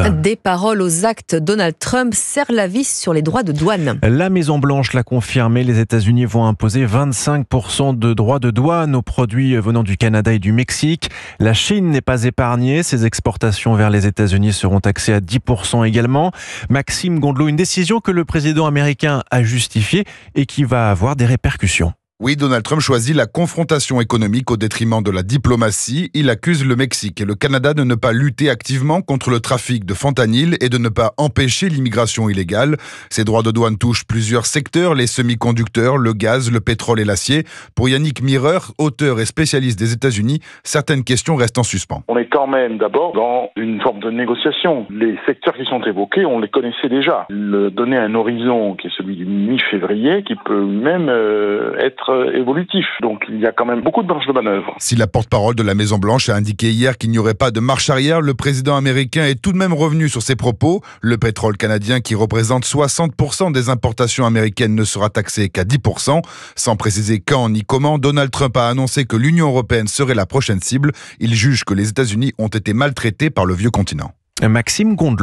Geneviève. Des paroles aux actes, Donald Trump serre la vis sur les droits de douane. La Maison-Blanche l'a confirmé, les États-Unis vont imposer 25% de droits de douane aux produits venant du Canada et du Mexique. La Chine n'est pas épargnée, ses exportations vers les États-Unis seront taxées à 10% également. Maxime Gondelot, une décision que le président américain a justifiée et qui va avoir des répercussions. Oui, Donald Trump choisit la confrontation économique au détriment de la diplomatie. Il accuse le Mexique et le Canada de ne pas lutter activement contre le trafic de fentanyl et de ne pas empêcher l'immigration illégale. Ces droits de douane touchent plusieurs secteurs, les semi-conducteurs, le gaz, le pétrole et l'acier. Pour Yannick Mirer, auteur et spécialiste des États-Unis, certaines questions restent en suspens. On est quand même d'abord dans une forme de négociation. Les secteurs qui sont évoqués, on les connaissait déjà. Donner un horizon qui est celui du mi-février, qui peut même être évolutif. Donc il y a quand même beaucoup de marge de manœuvre. Si la porte-parole de la Maison-Blanche a indiqué hier qu'il n'y aurait pas de marche arrière, le président américain est tout de même revenu sur ses propos. Le pétrole canadien, qui représente 60% des importations américaines, ne sera taxé qu'à 10%. Sans préciser quand ni comment, Donald Trump a annoncé que l'Union européenne serait la prochaine cible. Il juge que les États-Unis ont été maltraités par le vieux continent. Maxime Gondelot.